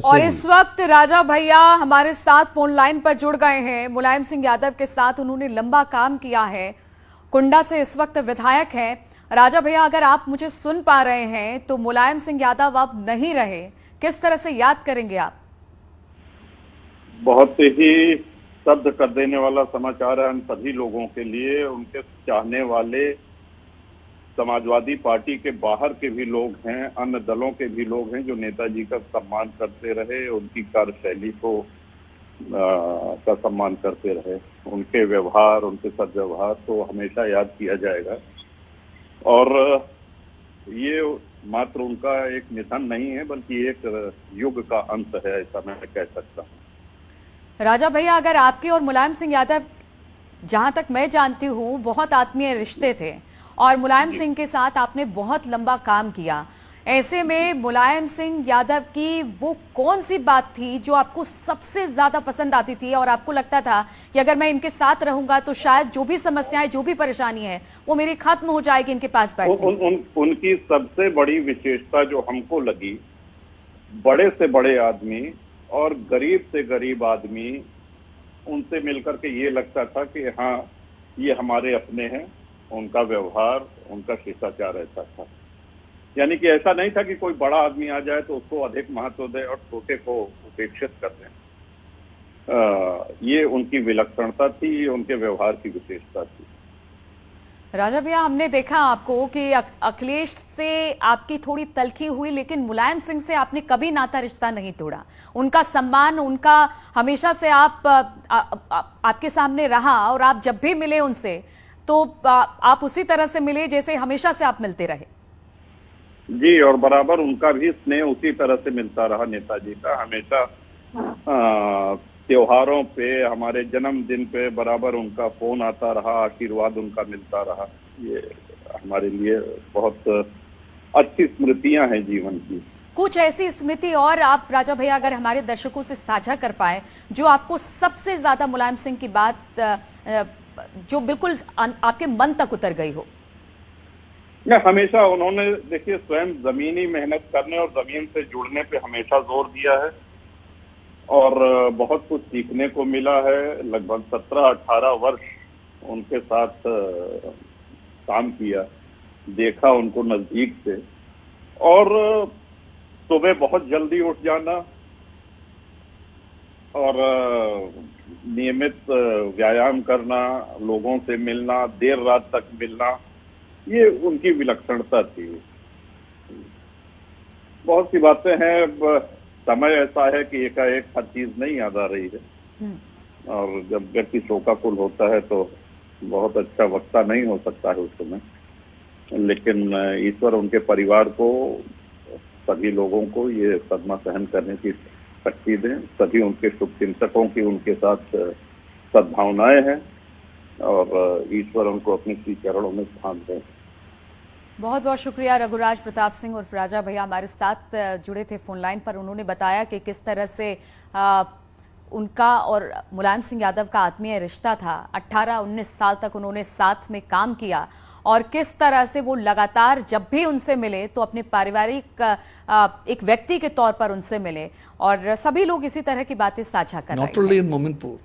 और इस वक्त राजा भैया हमारे साथ फोन लाइन पर जुड़ गए हैं। मुलायम सिंह यादव के साथ उन्होंने लंबा काम किया है, कुंडा से इस वक्त विधायक हैं। राजा भैया, अगर आप मुझे सुन पा रहे हैं तो मुलायम सिंह यादव अब नहीं रहे, किस तरह से याद करेंगे आप? बहुत ही स्तब्ध कर देने वाला समाचार है हम सभी लोगों के लिए। उनके चाहने वाले समाजवादी पार्टी के बाहर के भी लोग हैं, अन्य दलों के भी लोग हैं जो नेताजी का सम्मान करते रहे, उनकी कार्यशैली को का सम्मान करते रहे। उनके व्यवहार, उनके सद्व्यवहार को हमेशा याद किया जाएगा। और ये मात्र उनका एक निधन नहीं है बल्कि एक युग का अंत है, ऐसा मैं कह सकता हूँ। राजा भैया, अगर आपके और मुलायम सिंह यादव, जहां तक मैं जानती हूँ, बहुत आत्मीय रिश्ते थे और मुलायम सिंह के साथ आपने बहुत लंबा काम किया, ऐसे में मुलायम सिंह यादव की वो कौन सी बात थी जो आपको सबसे ज्यादा पसंद आती थी और आपको लगता था कि अगर मैं इनके साथ रहूंगा तो शायद जो भी समस्याएं, जो भी परेशानी है, वो मेरी खत्म हो जाएगी इनके पास बैठने से? उनकी सबसे बड़ी विशेषता जो हमको लगी, बड़े से बड़े आदमी और गरीब से गरीब आदमी, उनसे मिलकर के ये लगता था कि हाँ, ये हमारे अपने हैं। उनका व्यवहार, उनका शिष्टाचार ऐसा था, यानी कि ऐसा नहीं था कि कोई बड़ा आदमी आ जाए तो उसको अधिक महत्व दे और छोटे को उपेक्षित कर दें। ये उनकी विलक्षणता थी, उनके व्यवहार की विशेषता थी। राजा भैया, हमने देखा आपको कि अखिलेश से आपकी थोड़ी तलखी हुई, लेकिन मुलायम सिंह से आपने कभी नाता रिश्ता नहीं तोड़ा। उनका सम्मान, उनका हमेशा से आपके सामने रहा और आप जब भी मिले उनसे तो आप उसी तरह से मिले जैसे हमेशा से आप मिलते रहे। जी, और बराबर उनका भी स्नेह उसी तरह से मिलता रहा नेताजी का। हमेशा त्योहारों पे, हमारे जन्मदिन पे बराबर उनका फोन आता रहा, आशीर्वाद उनका मिलता रहा। ये हमारे लिए बहुत अच्छी स्मृतियां हैं जीवन की। कुछ ऐसी स्मृति और आप राजा भैया अगर हमारे दर्शकों से साझा कर पाए जो आपको सबसे ज्यादा मुलायम सिंह की बात जो बिल्कुल आपके मन तक उतर गई हो? हमेशा उन्होंने, देखिए, स्वयं जमीनी मेहनत करने और जमीन से जुड़ने पे हमेशा जोर दिया है और बहुत कुछ सीखने को मिला है। लगभग 17-18 वर्ष उनके साथ काम किया, देखा उनको नजदीक से। और सुबह बहुत जल्दी उठ जाना और नियमित व्यायाम करना, लोगों से मिलना, देर रात तक मिलना, ये उनकी विलक्षणता थी। बहुत सी बातें हैं, समय ऐसा है कि एकाएक हर चीज नहीं याद आ रही है और जब व्यक्ति शोकाकुल होता है तो बहुत अच्छा वक्ता नहीं हो सकता है उस समय। लेकिन ईश्वर उनके परिवार को, सभी लोगों को ये सदमा सहन करने की शक्ति दें। सभी उनके शुभचिंतकों की उनके साथ सद्भावनाएं हैं और ईश्वर उनको अपने श्री चरणों में स्थान दें। बहुत बहुत शुक्रिया। रघुराज प्रताप सिंह और राजा भैया हमारे साथ जुड़े थे फोन लाइन पर। उन्होंने बताया कि किस तरह से उनका और मुलायम सिंह यादव का आत्मीय रिश्ता था। 18-19 साल तक उन्होंने साथ में काम किया और किस तरह से वो लगातार जब भी उनसे मिले तो अपने पारिवारिक एक व्यक्ति के तौर पर उनसे मिले और सभी लोग इसी तरह की बातें साझा कर रहे हैं। Not only in Mominpur,